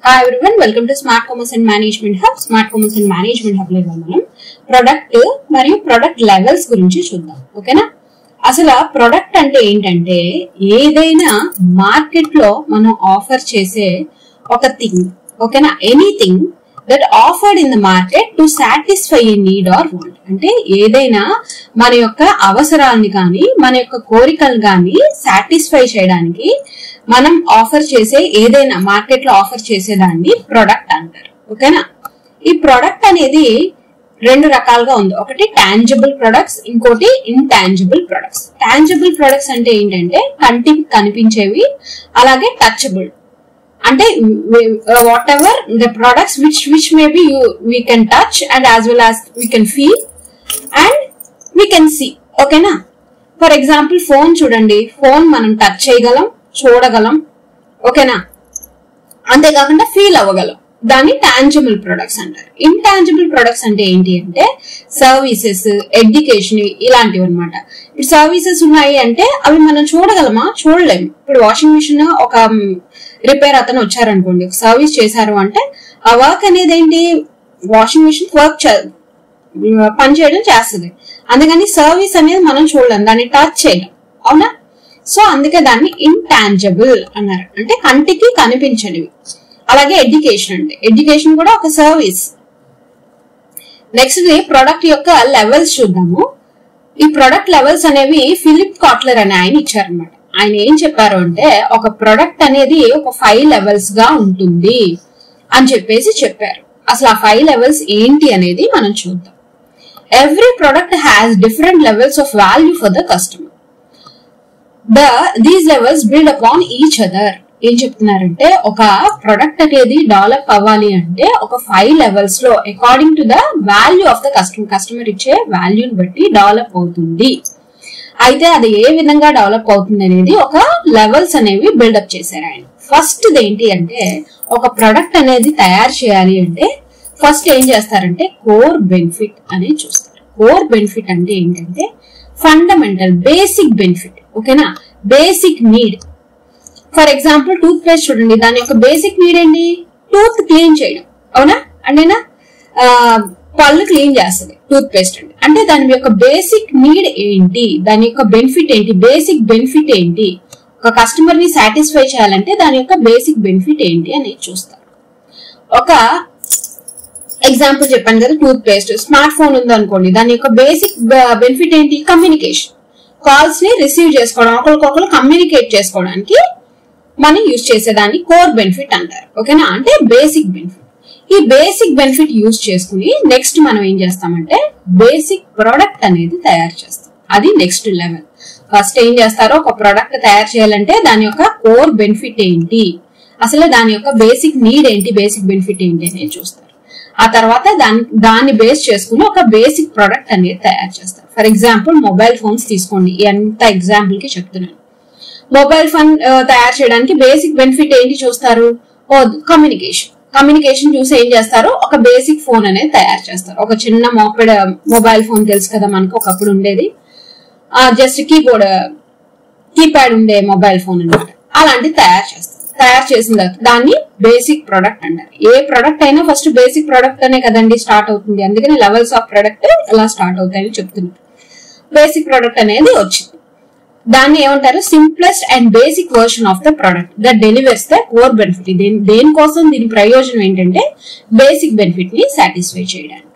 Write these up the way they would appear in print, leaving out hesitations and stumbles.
Hi everyone, welcome to Smart Commerce and Management Hub. Smart Commerce and Management Hub లో మనం product మరియు product levels గురించి చూద్దాం. ఓకేనా? అసలు ప్రొడక్ట్ అంటే ఏంటంటే ఏదైనా మార్కెట్ లో మనం ఆఫర్ చేసే ఒక థింగ్. ఓకేనా? Anything that offered in the market to satisfy a need or want. అంటే ఏదైనా మన యొక్క అవసరాన్ని కానీ మన యొక్క కోరికలు కానీ సాటిస్ఫై చేయడానికి మనం ఆఫర్ చేసే ఏదైనా మార్కెట్ లో ఆఫర్ చేసేదాన్ని ప్రొడక్ట్ అంటారు. ఓకేనా? ఈ ప్రొడక్ట్ అనేది రెండు రకాలుగా ఉంది. ఒకటి టాంజిబుల్ ప్రొడక్ట్స్, ఇంకోటి ఇంటాంజిబుల్ ప్రొడక్ట్స్. టాంజిబుల్ ప్రొడక్ట్స్ అంటే ఏంటంటే కంటికి కనిపించేవి, అలాగే టచబుల్ అంటే whatever the products which may be we can touch and as well as we can feel and we can see. ఓకేనా? ఫర్ ఎగ్జాంపుల్ ఫోన్ చూడండి, phone మనం టచ్ చేయగలం, చూడగలం. ఓకేనా? అంతేకాకుండా ఫీల్ అవ్వగలం. దాన్ని టాంజిబుల్ ప్రొడక్ట్స్ అంటారు. ఇంటాంజిబుల్ ప్రొడక్ట్స్ అంటే ఏంటి అంటే సర్వీసెస్, ఎడ్యుకేషన్ ఇలాంటివి అనమాట. ఇప్పుడు సర్వీసెస్ ఉన్నాయి అంటే అవి మనం చూడగలమా? చూడలేము. ఇప్పుడు వాషింగ్ మిషన్ ఒక రిపేర్ అతను వచ్చారనుకోండి, ఒక సర్వీస్ చేశారు అంటే ఆ వర్క్ అనేది ఏంటి, వాషింగ్ మిషన్ వర్క్ పని చేయడం చేస్తుంది. అందుకని సర్వీస్ అనేది మనం చూడలేం, దాన్ని టచ్ చేయలేం. అవునా? సో అందుకే దాన్ని ఇంటాంజిబుల్ అన్నారు, అంటే కంటికి కనిపించనివి. అలాగే ఎడ్యుకేషన్ అంటే ఎడ్యుకేషన్ కూడా ఒక సర్వీస్. నెక్స్ట్ ప్రొడక్ట్ యొక్క లెవెల్స్ చూద్దాము. ఈ ప్రొడక్ట్ లెవెల్స్ అనేవి ఫిలిప్ కాట్లర్ అనే ఆయన ఇచ్చారనమాట. ఆయన ఏం చెప్పారు అంటే ఒక ప్రొడక్ట్ అనేది ఒక 5 లెవెల్స్ గా ఉంటుంది అని చెప్పేసి చెప్పారు. అసలు ఆ 5 లెవెల్స్ ఏంటి అనేది మనం చూద్దాం. Every product has different levels of value for the customer. These levels build upon each other. ఏం చెప్తున్నారంటే ఒక ప్రొడక్ట్ అనేది డెవలప్ అవ్వాలి అంటే ఒక 5 లెవెల్స్ లో according to the value of the customer ఇచ్చే వాల్యూని బట్టి డెవలప్ అవుతుంది. అయితే అది ఏ విధంగా డెవలప్ అవుతుంది అనేది ఒక లెవెల్స్ అనేవి బిల్డప్ చేశారు ఆయన. ఫస్ట్ ఏంటి అంటే ఒక ప్రొడక్ట్ అనేది తయారు చేయాలి అంటే ఫస్ట్ ఏం చేస్తారంటే కోర్ బెనిఫిట్ అనేది చూస్తారు. కోర్ బెనిఫిట్ అంటే ఏంటంటే ఫండమెంటల్ బేసిక్ బెనిఫిట్. ఓకేనా? Basic need. For example toothpaste చూడండి, దాని యొక్క బేసిక్ నీడ్ ఏంటి? టూత్ క్లీన్ చేయడం. అవునా? అంటేనా పళ్ళు క్లీన్ చేస్తుంది టూత్ పేస్ట్ అంటే దాని యొక్క బేసిక్ నీడ్ ఏంటి, దాని యొక్క బెనిఫిట్ ఏంటి, బేసిక్ బెనిఫిట్ ఏంటి, ఒక కస్టమర్ ని సాటిస్ఫై చేయాలంటే దాని యొక్క బేసిక్ బెనిఫిట్ ఏంటి అనేది చూస్తారు. ఒక ఎగ్జాంపుల్ చెప్పాను కదా, టూత్ పేస్ట్. స్మార్ట్ ఫోన్ ఉంది అనుకోండి, దాని యొక్క బేసిక్ బెనిఫిట్ ఏంటి? కమ్యూనికేషన్. కాల్స్ ని రిసీవ్ చేసుకోవడం, ఒకరికొకరు కమ్యూనికేట్ చేసుకోవడానికి మనం యూజ్ చేసేదాన్ని కోర్ బెనిఫిట్ అంటారు. ఓకేనా? అంటే బేసిక్ బెనిఫిట్. ఈ బేసిక్ బెనిఫిట్ యూజ్ చేసుకుని నెక్స్ట్ మనం ఏం చేస్తామంటే బేసిక్ ప్రొడక్ట్ అనేది తయారు చేస్తాం. అది నెక్స్ట్ లెవెల్. ఫస్ట్ ఏం చేస్తారో ఒక ప్రొడక్ట్ తయారు చేయాలంటే దాని యొక్క కోర్ బెనిఫిట్ ఏంటి, అసలు దాని యొక్క బేసిక్ నీడ్ ఏంటి, బేసిక్ బెనిఫిట్ ఏంటి అనేది చూస్తారు. ఆ తర్వాత దాన్ని బేస్ చేసుకుని ఒక బేసిక్ ప్రొడక్ట్ అనేది తయారు చేస్తారు. ఫర్ ఎగ్జాంపుల్ మొబైల్ ఫోన్స్ తీసుకోండి, ఎంత ఎగ్జాంపుల్ కి చెప్తున్నాను. మొబైల్ ఫోన్ తయారు చేయడానికి బేసిక్ బెనిఫిట్ ఏంటి చూస్తారు? కమ్యూనికేషన్ చూసి ఏం చేస్తారు? ఒక బేసిక్ ఫోన్ అనేది తయారు చేస్తారు. ఒక చిన్న మొబైల్ ఫోన్ తెలుసు కదా మనకు, ఒకప్పుడు ఉండేది జస్ట్ కీప్యాడ్ ఉండే మొబైల్ ఫోన్ అనమాట. అలాంటివి తయారు చేస్తారు. తయారు చేసిన తర్వాత దాన్ని బేసిక్ ప్రొడక్ట్ అంటారు. ఏ ప్రొడక్ట్ అయినా ఫస్ట్ బేసిక్ ప్రొడక్ట్ అనే కదండి స్టార్ట్ అవుతుంది. అందుకని లెవెల్స్ ఆఫ్ ప్రొడక్ట్ ఎలా స్టార్ట్ అవుతాయని చెప్తున్నారు. బేసిక్ ప్రొడక్ట్ అనేది వచ్చింది. దాన్ని ఏమంటారు? Simplest and basic version of the product that delivers the core benefit. దేనికోసం, దీని ప్రయోజనం ఏంటంటే బేసిక్ బెనిఫిట్ ని సాటిస్ఫై చేయడానికి.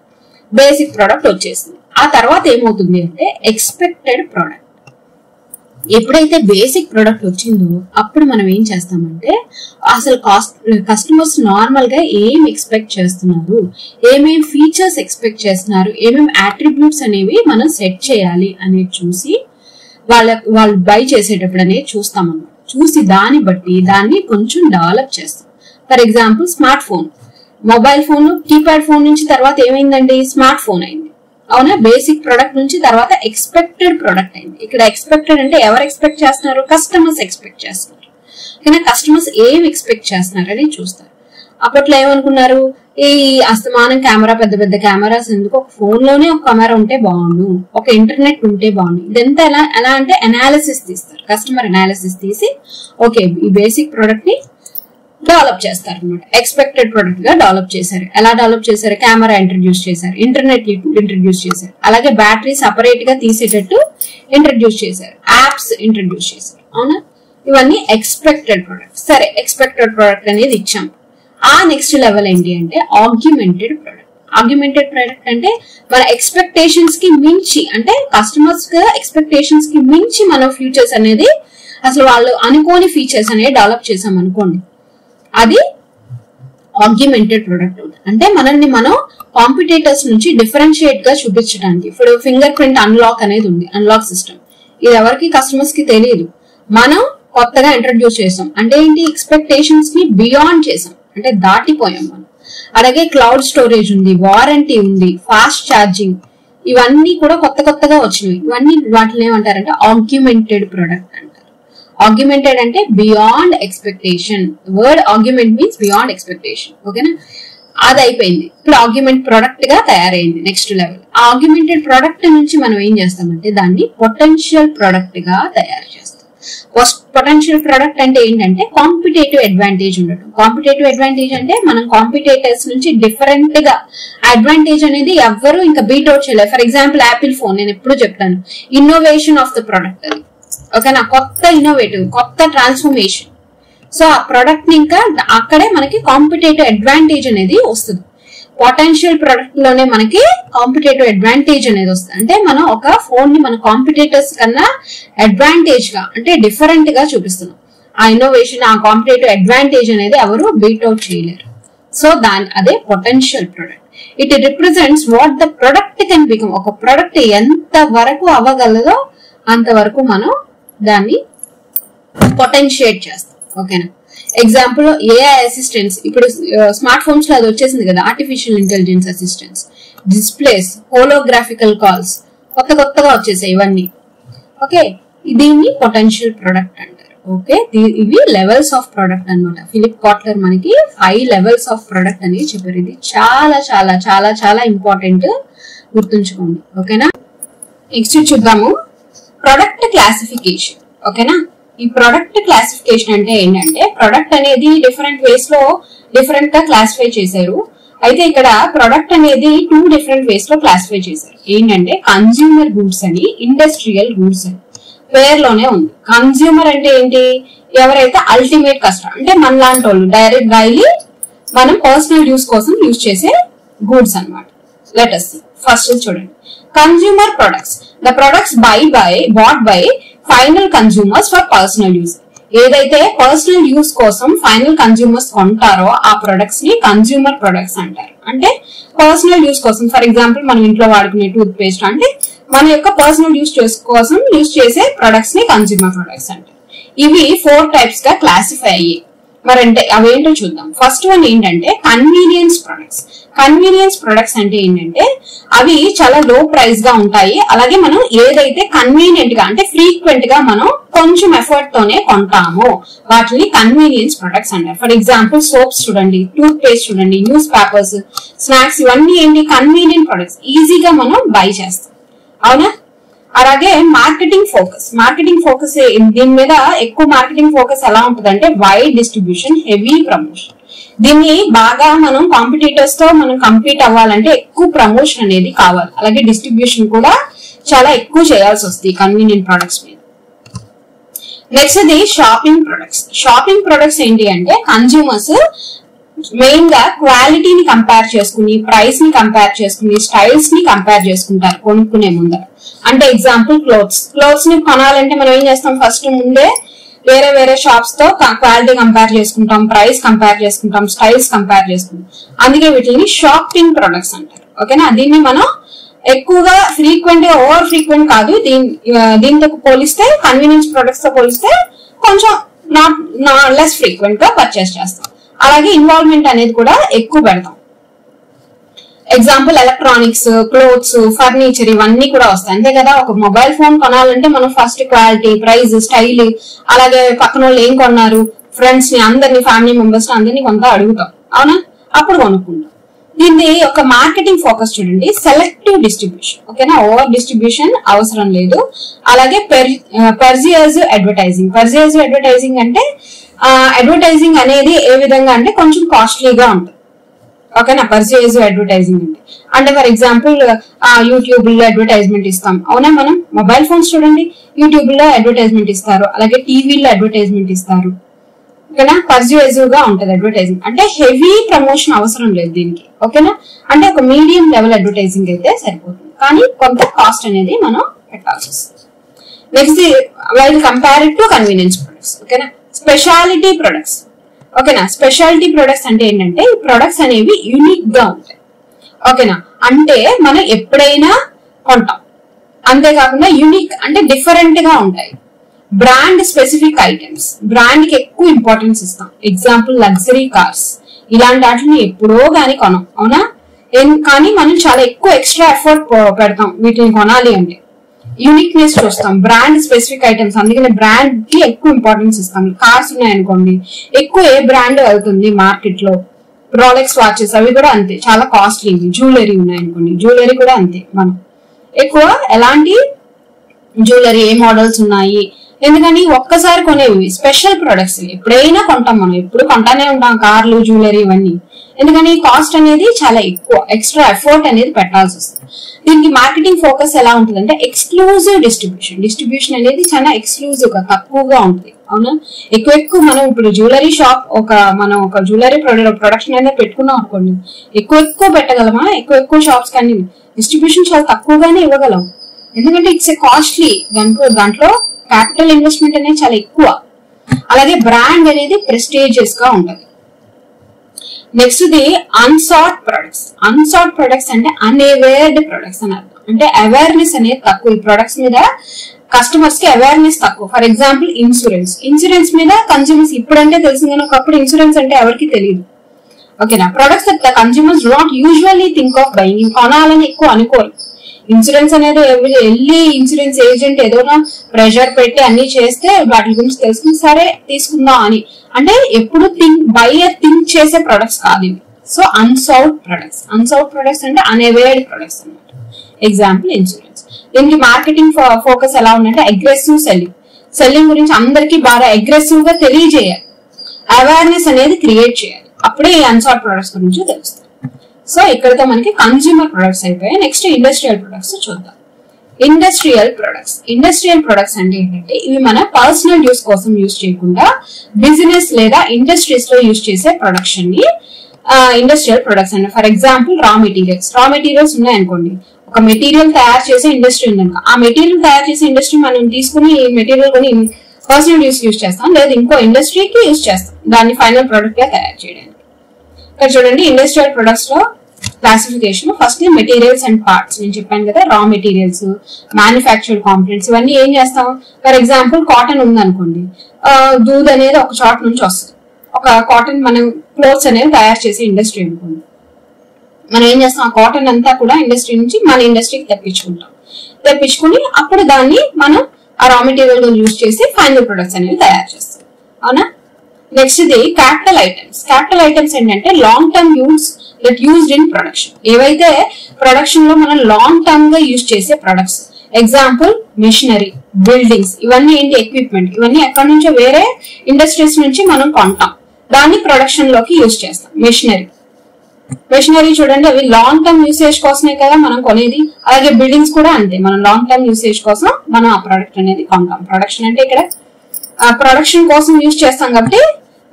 బేసిక్ ప్రొడక్ట్ వచ్చేసింది. ఆ తర్వాత ఏమవుతుంది అంటే ఎక్స్పెక్టెడ్ ప్రొడక్ట్. ఎప్పుడైతే బేసిక్ ప్రొడక్ట్ వచ్చిందో అప్పుడు మనం ఏం చేస్తామంటే అసలు కస్టమర్స్ నార్మల్ గా ఏం ఎక్స్పెక్ట్ చేస్తున్నారు, ఏమేం ఫీచర్స్ ఎక్స్పెక్ట్ చేస్తున్నారు, ఏమేం అట్రిబ్యూట్స్ అనేవి మనం సెట్ చేయాలి అనేది చూసి వాళ్ళు బై చేసేటప్పుడు అనేది చూస్తాం అన్నమాట. చూసి దాన్ని బట్టి దాన్ని కొంచెం డెవలప్ చేస్తాం. For example smart phone, mobile phone keypad phone నుంచి తర్వాత ఏమైందండి? స్మార్ట్ ఫోన్ అయింది. అవునా? బేసిక్ ప్రొడక్ట్ నుంచి తర్వాత ఎక్స్పెక్టెడ్ ప్రొడక్ట్ అయింది. ఇక్కడ ఎక్స్పెక్టెడ్ అంటే ఎవరు ఎక్స్పెక్ట్ చేస్తున్నారు? కస్టమర్స్ ఎక్స్పెక్ట్ చేస్తున్నారు. కానీ కస్టమర్స్ ఏం ఎక్స్పెక్ట్ చేస్తున్నారు అని చూస్తారు. అప్పట్లో ఏమనుకున్నారు? ఈ అస్తమానం కెమెరా, పెద్ద పెద్ద కెమెరాస్ ఎందుకు, ఒక ఫోన్ లోనే ఒక కెమెరా ఉంటే బాగుండు, ఒక ఇంటర్నెట్ ఉంటే బాగుండు. ఇదంతా ఎలా అంటే అనాలిసిస్ తీస్తారు. కస్టమర్ అనాలిసిస్ తీసి ఓకే ఈ బేసిక్ ప్రొడక్ట్ ని డెవలప్ చేస్తారు అనమాట. ఎక్స్పెక్టెడ్ ప్రొడక్ట్ గా డెవలప్ చేశారు. ఎలా డెవలప్ చేశారు? కెమెరా ఇంట్రడ్యూస్ చేశారు, ఇంటర్నెట్ ఇంట్రడ్యూస్ చేశారు, అలాగే బ్యాటరీ సపరేట్ గా తీసేటట్టు ఇంట్రడ్యూస్ చేశారు, యాప్స్ ఇంట్రడ్యూస్ చేశారు. అవునా? ఇవన్నీ ఎక్స్పెక్టెడ్ ప్రొడక్ట్. సరే, ఎక్స్పెక్టెడ్ ప్రొడక్ట్ అనేది ఇచ్చాం. ఆ నెక్స్ట్ లెవెల్ ఏంటి అంటే ఆగ్యుమెంటెడ్ ప్రొడక్ట్. ఆగ్యుమెంటెడ్ ప్రొడక్ట్ అంటే మన ఎక్స్పెక్టేషన్స్ కి మించి, అంటే కస్టమర్స్ ఎక్స్పెక్టేషన్స్ కి మించి మనం ఫీచర్స్ అనేది, అసలు వాళ్ళు అనుకోని ఫీచర్స్ అనేది డెవలప్ చేసాం అనుకోండి, అది ఆగ్యుమెంటెడ్ ప్రొడక్ట్. అంటే మనల్ని మనం కాంపిటేటర్స్ నుంచి డిఫరెన్షియేట్ గా చూపించడానికి. ఇప్పుడు ఫింగర్ ప్రింట్ అన్లాక్ అనేది ఉంది, అన్లాక్ సిస్టమ్. ఇది ఎవరికి కస్టమర్స్ కి తెలియదు, మనం కొత్తగా ఇంట్రడ్యూస్ చేసాం. అంటే ఏంటి? ఎక్స్పెక్టేషన్స్ ని బియాండ్ చేసాం, అంటే దాటిపోయాం మనం. అలాగే క్లౌడ్ స్టోరేజ్ ఉంది, వారంటీ ఉంది, ఫాస్ట్ ఛార్జింగ్, ఇవన్నీ కూడా కొత్తగా వచ్చినవి. ఇవన్నీ వాటిని ఏమంటారంటే ఆగ్యుమెంటెడ్ ప్రొడక్ట్ అంటారు. ఆగ్యుమెంటెడ్ అంటే beyond expectation. Word augment means beyond expectation. ఓకేనా? అది అయిపోయింది. ఇప్పుడు ఆగ్యుమెంట్ ప్రొడక్ట్ గా తయారైంది. నెక్స్ట్ లెవెల్, ఆగ్యుమెంటెడ్ ప్రొడక్ట్ నుంచి మనం ఏం చేస్తామంటే దాన్ని పొటెన్షియల్ ప్రొడక్ట్ గా తయారు చేస్తాం. పొటెన్షియల్ ప్రొడక్ట్ అంటే ఏంటంటే కాంపిటేటివ్ అడ్వాంటేజ్ ఉండటం. కాంపిటేటివ్ అడ్వాంటేజ్ అంటే మనం కాంపిటేటర్స్ నుంచి డిఫరెంట్ గా అడ్వాంటేజ్ అనేది ఎవ్వరు ఇంకా బీట్ అవుట్ చేయలేదు. ఫర్ ఎగ్జాంపుల్ యాపిల్ ఫోన్, నేను ఎప్పుడు చెప్తాను, ఇన్నోవేషన్ ఆఫ్ ద ప్రొడక్ట్ అది. ఓకేనా? కొత్త ఇన్నోవేటివ్, కొత్త ట్రాన్స్ఫర్మేషన్. సో ఆ ప్రొడక్ట్ ని ఇంకా అక్కడే మనకి కాంపిటేటివ్ అడ్వాంటేజ్ అనేది వస్తుంది. పొటెన్షియల్ ప్రొడక్ట్ లోనే మనకి కాంపిటేటివ్ అడ్వాంటేజ్ అనేది వస్తుంది. అంటే మనం ఒక ఫోన్ ని మన కాంపిటేటర్స్ కన్నా అడ్వాంటేజ్ గా, అంటే డిఫరెంట్ గా చూపిస్తున్నాం. ఆ ఇన్నోవేషన్, ఆ కాంపిటేటివ్ అడ్వాంటేజ్ అనేది ఎవరు బీట్ అవుట్ చేయలేరు. సో అదే potential product. It represents what the product can become. ఒక ప్రొడక్ట్ ఎంత వరకు అవ్వగలదో అంతవరకు మనం దాన్ని పొటెన్షియేట్ చేస్తాం. ఓకేనా? Example AI assistants. ఇప్పుడు స్మార్ట్ ఫోన్స్ లో అది వచ్చేసింది కదా, artificial intelligence assistants, displays, holographical calls, కొత్తగా వచ్చేసాయి ఇవన్నీ. ఓకే, దీన్ని పొటెన్షియల్ ప్రొడక్ట్ అంటారు. ఓకే, ఇవి లెవెల్స్ ఆఫ్ ప్రొడక్ట్ అన్నమాట. ఫిలిప్ కాట్లర్ మనకి 5 లెవెల్స్ ఆఫ్ ప్రొడక్ట్ అని చెప్పారు. ఇది చాలా చాలా చాలా చాలా ఇంపార్టెంట్, గుర్తుంచుకోండి. ఓకేనా? నెక్స్ట్ చూద్దాము ప్రొడక్ట్ క్లాసిఫికేషన్. ఓకేనా? ఈ ప్రొడక్ట్ క్లాసిఫికేషన్ అంటే ఏంటంటే ప్రొడక్ట్ అనేది డిఫరెంట్ వేస్ లో డిఫరెంట్ గా క్లాసిఫై చేశారు. అయితే ఇక్కడ ప్రొడక్ట్ అనేది 2 డిఫరెంట్ వేస్ లో క్లాసిఫై చేశారు. ఏంటంటే కన్స్యూమర్ గూడ్స్ అని, ఇండస్ట్రియల్ గూడ్స్ అని. పేర్లోనే ఉంది. కన్స్యూమర్ అంటే ఏంటి? ఎవరైతే అల్టిమేట్ కస్టమర్, అంటే మన లాంటి వాళ్ళు డైరెక్ట్ డైలీ మనం పర్సనల్ యూస్ కోసం యూజ్ చేసే గూడ్స్ అన్నమాట. Let us see. ఫస్ట్ చూడండి, consumer products, the products bat by final consumers for personal use. ఏదైతే పర్సనల్ యూస్ కోసం ఫైనల్ కన్స్యూమర్స్ కొంటారో ఆ ప్రొడక్ట్స్ ని కన్స్యూమర్ ప్రొడక్ట్స్ అంటారు. అంటే పర్సనల్ యూస్ కోసం, ఫర్ ఎగ్జాంపుల్ మనం ఇంట్లో వాడుకునే టూత్ పేస్ట్, అంటే మన యొక్క పర్సనల్ యూస్ కోసం యూస్ చేసే ప్రొడక్ట్స్ ని కన్స్యూమర్ ప్రొడక్ట్స్ అంటారు. ఇవి 4 టైప్స్ గా క్లాసిఫై అయ్యి. మరంటే అవేంటో చూద్దాం. ఫస్ట్ వన్ ఏంటంటే కన్వీనియన్స్ ప్రొడక్ట్స్. కన్వీనియన్స్ ప్రొడక్ట్స్ అంటే ఏంటంటే అవి చాలా లో ప్రైస్ గా ఉంటాయి. అలాగే మనం ఏదైతే కన్వీనియంట్ గా, అంటే ఫ్రీక్వెంట్ గా మనం కొంచెం ఎఫర్ట్ తోనే కొంటామో వాటిని కన్వీనియన్స్ ప్రొడక్ట్స్ అంటారు. ఫర్ ఎగ్జాంపుల్ సోప్స్ చూడండి, టూత్ పేస్ట్ చూడండి, న్యూస్ పేపర్స్, స్నాక్స్, ఇవన్నీ ఏంటి? Convenient products. ఈజీగా మనం బై చేస్తాం. అవునా? అలాగే మార్కెటింగ్ ఫోకస్. మార్కెటింగ్ ఫోకస్ దీని మీద ఎక్కువ మార్కెటింగ్ ఫోకస్ ఎలా ఉంటుందంటే వైడ్ డిస్ట్రిబ్యూషన్, హెవీ ప్రమోషన్. దీన్ని బాగా మనం కాంపిటీటర్స్ తో మనం కంపీట్ అవ్వాలంటే ఎక్కువ ప్రమోషన్ అనేది కావాలి. అలాగే డిస్ట్రిబ్యూషన్ కూడా చాలా ఎక్కువ చేయాల్సి వస్తుంది కన్వీనియంట్ ప్రొడక్ట్స్ మీద. నెక్స్ట్ ఇది షాపింగ్ ప్రొడక్ట్స్. షాపింగ్ ప్రొడక్ట్స్ ఏంటి అంటే కన్స్యూమర్స్ మెయిన్ గా క్వాలిటీని కంపేర్ చేసుకుని, ప్రైస్ ని కంపేర్ చేసుకుని, స్టైల్స్ ని కంపేర్ చేసుకుంటారు కొనుక్కునే ముందర. అంటే ఎగ్జాంపుల్ క్లోత్స్ ని కొనాలంటే మనం ఏం చేస్తాం? ఫస్ట్ ముందే వేరే షాప్స్ తో క్వాలిటీ కంపేర్ చేసుకుంటాం, ప్రైస్ కంపేర్ చేసుకుంటాం, స్టైల్స్ కంపేర్ చేసుకుంటాం. అందుకే వీటిని షాపింగ్ ప్రొడక్ట్స్ అంటారు. ఓకేనా? దీన్ని మనం ఎక్కువగా ఫ్రీక్వెంట్ గా, ఓవర్ ఫ్రీక్వెంట్ కాదు, దీంతో పోలిస్తే కన్వీనియన్స్ ప్రొడక్ట్స్ తో పోలిస్తే కొంచెం లెస్ ఫ్రీక్వెంట్ గా పర్చేస్ చేస్తాం. అలాగే ఇన్వాల్వ్మెంట్ అనేది కూడా ఎక్కువ పెడతాం. ఎగ్జాంపుల్ ఎలక్ట్రానిక్స్, క్లోత్స్, ఫర్నిచర్, ఇవన్నీ కూడా వస్తాయి. అంతే కదా? ఒక మొబైల్ ఫోన్ కొనాలంటే మనం ఫస్ట్ క్వాలిటీ, ప్రైస్, స్టైల్, అలాగే పక్కన వాళ్ళు ఏం కొన్నారు, ఫ్రెండ్స్ ని అందరినీ, ఫ్యామిలీ మెంబర్స్ ని అందరినీ కొంత అడుగుతాం. అవునా? అప్పుడు కొనుక్కుంటాం. దీన్ని ఒక మార్కెటింగ్ ఫోకస్ చూడండి, సెలెక్టివ్ డిస్ట్రిబ్యూషన్. ఓకేనా? ఓవర్ డిస్ట్రిబ్యూషన్ అవసరం లేదు. అలాగే పర్జియర్స్ అడ్వర్టైజింగ్. పర్జియర్స్ అడ్వర్టైజింగ్ అంటే అడ్వర్టైజింగ్ అనేది ఏ విధంగా అంటే కొంచెం కాస్ట్లీగా ఉంటుంది. ఓకేనా, పర్సుయేసివ్ అడ్వర్టైజింగ్ అంటే ఫర్ ఎగ్జాంపుల్ యూట్యూబ్ లో అడ్వర్టైజ్మెంట్ ఇస్తాం. అవునా, మనం మొబైల్ ఫోన్స్ చూడండి, యూట్యూబ్ లో అడ్వర్టైజ్మెంట్ ఇస్తారు, అలాగే టీవీలో అడ్వర్టైజ్మెంట్ ఇస్తారు. ఓకేనా, పర్సుయేసివ్ గా ఉంటది అడ్వర్టైజింగ్. అంటే హెవీ ప్రమోషన్ అవసరం లేదు దీనికి. ఓకేనా, అంటే ఒక మీడియం లెవెల్ అడ్వర్టైజింగ్ అయితే సరిపోతుంది, కానీ కొంత కాస్ట్ అనేది మనం పెట్టాల్సి వస్తుంది. Next while compared to convenience products. ఓకేనా, స్పెషాలిటీ ప్రొడక్ట్స్. ఓకేనా, స్పెషాలిటీ ప్రొడక్ట్స్ అంటే ఏంటంటే ఈ ప్రొడక్ట్స్ అనేవి యూనిక్ గా ఉంటాయి. ఓకేనా, అంటే మనం ఎప్పుడైనా కొంటాం, అంతేకాకుండా యూనిక్ అంటే డిఫరెంట్ గా ఉంటాయి. బ్రాండ్ స్పెసిఫిక్ ఐటమ్స్, బ్రాండ్ కి ఎక్కువ ఇంపార్టెన్స్ ఇస్తాం. ఎగ్జాంపుల్ లగ్జరీ కార్స్, ఇలాంటి వాటిని ఎప్పుడో గానీ కొనం. అవునా, కానీ మనం చాలా ఎక్కువ ఎక్స్ట్రా ఎఫర్ట్ పెడతాం వీటిని కొనాలి అంటే. యూనిక్నెస్ చూస్తాం, బ్రాండ్ స్పెసిఫిక్ ఐటమ్స్, అందుకని బ్రాండ్ కి ఎక్కువ ఇంపార్టెన్స్ ఇస్తాం. కార్స్ ఉన్నాయనుకోండి, ఎక్కువ ఏ బ్రాండ్ వెళ్తుంది మార్కెట్ లో. రోలెక్స్ వాచెస్ అవి కూడా అంతే, చాలా కాస్ట్లీ. జ్యువెలరీ ఉన్నాయనుకోండి, జ్యువెలరీ కూడా అంతే. మనం ఎక్కువ ఎలాంటి జ్యువెలరీ, ఏ మోడల్స్ ఉన్నాయి, ఎందుకని ఒక్కసారి కొనేవి స్పెషల్ ప్రొడక్ట్స్ ఎప్పుడైనా కొంటాం. మనం ఎప్పుడు కొంటానే ఉంటాం కార్లు, జ్యువెలరీ ఇవన్నీ. ఎందుకని కాస్ట్ అనేది చాలా ఎక్కువ, ఎక్స్ట్రా ఎఫర్ట్ అనేది పెట్టాల్సి వస్తుంది. దీనికి మార్కెటింగ్ ఫోకస్ ఎలా ఉంటుంది అంటే ఎక్స్క్లూజివ్ డిస్ట్రిబ్యూషన్ అనేది చాలా ఎక్స్క్లూజివ్ గా తక్కువగా ఉంటుంది. అవునా, ఎక్కువ మనం ఇప్పుడు జ్యువెలరీ షాప్ మనం ఒక జ్యువెలరీ ప్రొడక్షన్ అనేది పెట్టుకున్నాం అనుకోండి, ఎక్కువ పెట్టగలమా? ఎక్కువ షాప్స్ కానీ డిస్ట్రిబ్యూషన్ చాలా తక్కువగానే ఇవ్వగలం. ఎందుకంటే ఇట్స్ ఏ కాస్ట్లీ, దాంట్లో క్యాపిటల్ ఇన్వెస్ట్మెంట్ అనేది చాలా ఎక్కువ. అలాగే బ్రాండ్ అనేది ప్రెస్టీజియస్ గా ఉంటది. Next the unsought products. Unsought products అంటే అన్అవేర్డ్ ప్రొడక్ట్స్ అని అర్థం. అంటే అవేర్నెస్ అనేది తక్కువ, ఈ ప్రొడక్ట్స్ మీద కస్టమర్స్ కి అవేర్నెస్ తక్కువ. ఫర్ ఎగ్జాంపుల్ ఇన్సూరెన్స్ మీద కన్స్యూమర్స్ ఇప్పుడంటే తెలిసింది కానీ ఒకప్పుడు ఇన్సూరెన్స్ అంటే ఎవరికి తెలియదు. ఓకేనా, products that the consumers do not usually think of buying, కొనాలని ఎక్కువ అనుకోరు. ఇన్సూరెన్స్ అనేది వెళ్ళి ఇన్సూరెన్స్ ఏజెంట్ ఏదైనా ప్రెషర్ పెట్టి అన్ని చేస్తే వాటి గురించి తెలుసుకుని సరే తీసుకుందాం అని, అంటే ఎప్పుడు థింక్ చేసే ప్రొడక్ట్స్ కాదు ఇవి. సో అన్సౌట్ ప్రొడక్ట్స్ అంటే అన్అవేర్డ్ ప్రొడక్ట్స్ అన్నమాట. Example insurance. దీనికి మార్కెటింగ్ ఫోకస్ ఎలా ఉందంటే అగ్రెసివ్ సెల్లింగ్ గురించి అందరికి బాగా అగ్రెసివ్ గా తెలియజేయాలి, అవేర్నెస్ అనేది క్రియేట్ చేయాలి, అప్పుడే ఈ అన్సార్ట్ ప్రొడక్ట్స్ గురించి తెలుస్తుంది. సో ఇక్కడతో మనకి కన్స్యూమర్ ప్రొడక్ట్స్ అయిపోయాయి. నెక్స్ట్ ఇండస్ట్రియల్ ప్రొడక్ట్స్ చూద్దాం. ఇండస్ట్రియల్ ప్రొడక్ట్స్ అంటే ఏంటంటే ఇవి మన పర్సనల్ యూస్ కోసం యూజ్ చేయకుండా బిజినెస్ లేదా ఇండస్ట్రీస్ లో యూజ్ చేసే ప్రొడక్షన్ ని ఇండస్ట్రియల్ ప్రొడక్ట్స్ అంటే. ఫర్ ఎగ్జాంపుల్ రా మెటీరియల్స్ ఉన్నాయనుకోండి, ఒక మెటీరియల్ తయారు చేసే ఇండస్ట్రీ ఉందనుకో, ఆ మెటీరియల్ తయారు చేసే ఇండస్ట్రీ మనం తీసుకుని ఈ మెటీరియల్ కొని పర్సనల్ యూస్ చేస్తాం, లేదా ఇంకో ఇండస్ట్రీకి యూజ్ చేస్తాం దాన్ని ఫైనల్ ప్రొడక్ట్ గా తయారు చేయడానికి. ఇక్కడ చూడండి ఇండస్ట్రియల్ ప్రొడక్ట్స్ లో classification. First materials and parts, నేను చెప్పాను కదా, రా మెటీరియల్స్, మ్యానుఫ్యాక్చర్డ్ కాంపోనెంట్స్, ఇవన్నీ ఏం చేస్తాం. ఫర్ ఎగ్జాంపుల్ కాటన్ ఉందనుకోండి, దూద్ అనేది ఒక చోట నుంచి వస్తుంది. ఒక కాటన్ మనం క్లోత్స్ అనేది తయారు చేసే ఇండస్ట్రీ అనుకోండి, మనం ఏం చేస్తాం, ఆ కాటన్ అంతా కూడా ఇండస్ట్రీ నుంచి మన ఇండస్ట్రీకి తెప్పించుకుని అప్పుడు దాన్ని మనం ఆ రా మెటీరియల్ యూజ్ చేసి ఫైనల్ ప్రొడక్ట్స్ అనేవి తయారు చేస్తాం. అవునా, నెక్స్ట్ ఇది క్యాపిటల్ ఐటమ్స్ ఏంటంటే long term used in production. ఏవైతే ప్రొడక్షన్ లో మనం లాంగ్ టర్మ్ గా యూజ్ చేసే ప్రొడక్ట్స్. ఎగ్జాంపుల్ మిషనరీ, బిల్డింగ్స్, ఇవన్నీ ఏంటి ఎక్విప్మెంట్, ఇవన్నీ ఎక్కడి నుంచో వేరే ఇండస్ట్రీస్ నుంచి మనం కొంటాం, దాన్ని ప్రొడక్షన్ లోకి యూజ్ చేస్తాం. మెషినరీ చూడండి, అవి లాంగ్ టర్మ్ యూసేజ్ కోసమే కదా మనం కొనేది. అలాగే బిల్డింగ్స్ కూడా అంతే, మనం లాంగ్ టర్మ్ యూసేజ్ కోసం మనం ఆ ప్రొడక్ట్ అనేది కొంటాం. ప్రొడక్షన్ అంటే ఇక్కడ ప్రొడక్షన్ కోసం యూజ్ చేస్తాం కాబట్టి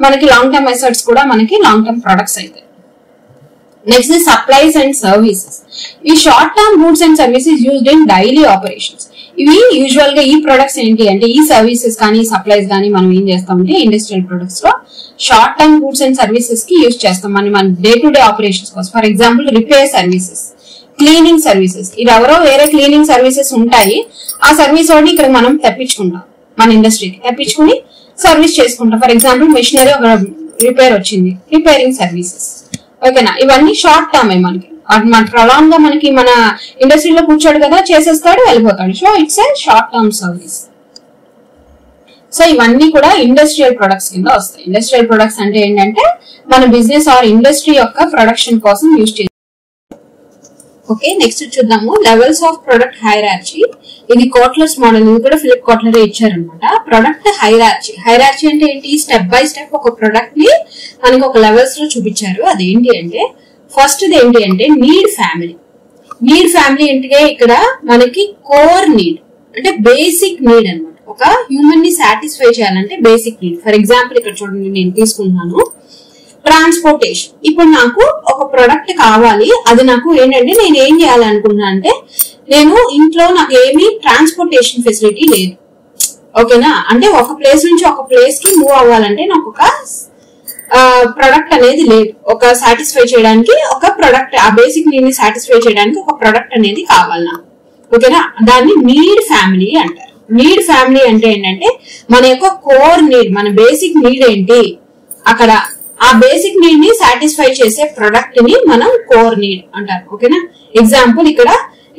మనకి లాంగ్ టర్మ్ అసెట్స్ కూడా మనకి లాంగ్ టర్మ్ ప్రొడక్ట్స్ అయితే. Next supplies and services. ఈ short term goods and services used in daily operations. ఇవి యూజువల్ గా ఈ ప్రొడక్ట్స్ ఏంటి అంటే ఈ సర్వీసెస్ కానీ సప్లైస్ కానీ మనం ఏం చేస్తామంటే ఇండస్ట్రియల్ ప్రొడక్ట్స్ లో short term goods and services కి యూజ్ చేస్తాం మన డే టు డే ఆపరేషన్స్ కోసం. For example repair services, cleaning services. ఇది ఎవరో వేరే క్లీనింగ్ సర్వీసెస్ ఉంటాయి, ఆ సర్వీస్ ఒకటి ఇక్కడ మనం తెప్పించుకుంటాం, మన ఇండస్ట్రీకి తెప్పించుకుని సర్వీస్ చేసుకుంటాం. ఫర్ ఎగ్జాంపుల్ మెషినరీ ఒక రిపేర్ వచ్చింది, రిపేరింగ్ సర్వీసెస్. ఓకేనా, ఇవన్నీ షార్ట్ టర్మ్ మనకి మన ప్రొలాంగ్ గా మనకి మన ఇండస్ట్రీలో కూర్చోడు కదా, చేసేస్తాడు వెళ్ళిపోతాడు. So it's a short term service. So ఇవన్నీ కూడా ఇండస్ట్రియల్ ప్రొడక్ట్స్ కింద వస్తాయి. ఇండస్ట్రియల్ ప్రొడక్ట్స్ అంటే ఏంటంటే మన బిజినెస్ ఆర్ ఇండస్ట్రీ యొక్క ప్రొడక్షన్ కోసం యూజ్ చేస్తాం. ఓకే, నెక్స్ట్ చూద్దాము లెవెల్స్ ఆఫ్ ప్రొడక్ట్ హైరార్చీ. ఇది కోట్లర్స్ మోడల్, ఇది కూడా ఫిలిప్ కోట్లర్ ఇచ్చారనమాట. ప్రొడక్ట్ హైరార్చీ. హైరార్చీ అంటే ఏంటి? స్టెప్ బై స్టెప్ ఒక ప్రొడక్ట్ ని మనకి ఒక లెవెల్స్ లో చూపించారు. అదేంటి అంటే ఫస్ట్ ఏంటి అంటే నీడ్ ఫ్యామిలీ. నీడ్ ఫ్యామిలీ అంటే ఇక్కడ మనకి కోర్ నీడ్ అంటే బేసిక్ నీడ్ అనమాట. ఒక హ్యూమన్ ని సాటిస్ఫై చేయాలంటే బేసిక్ నీడ్. ఫర్ ఎగ్జాంపుల్ ఇక్కడ చూడండి, నేను తీసుకుంటున్నాను ట్రాన్స్పోర్టేషన్. ఇప్పుడు నాకు ఒక ప్రొడక్ట్ కావాలి, అది నాకు ఏంటంటే నేను ఏం చేయాలనుకుంటున్నా అంటే నేను ఇంట్లో నాకు ఏమీ ట్రాన్స్పోర్టేషన్ ఫెసిలిటీ లేదు. ఓకేనా, అంటే ఒక ప్లేస్ నుంచి ఒక ప్లేస్ కి మూవ్ అవ్వాలంటే నాకు ఒక ప్రొడక్ట్ అనేది లేదు. ఒక సాటిస్ఫై చేయడానికి ఒక ప్రొడక్ట్, ఆ బేసిక్ నీడ్ ని సాటిస్ఫై చేయడానికి ఒక ప్రొడక్ట్ అనేది కావాలి నాకు. ఓకేనా, దాన్ని నీడ్ ఫ్యామిలీ అంటారు. నీడ్ ఫ్యామిలీ అంటే ఏంటంటే మన యొక్క కోర్ నీడ్, మన బేసిక్ నీడ్ ఏంటి అక్కడ ఆ బేసిక్ నీడ్ ని సాటిస్ఫై చేసే ప్రొడక్ట్ ని మనం కోర్ నీడ్ అంటారు. ఓకేనా, ఎగ్జాంపుల్ ఇక్కడ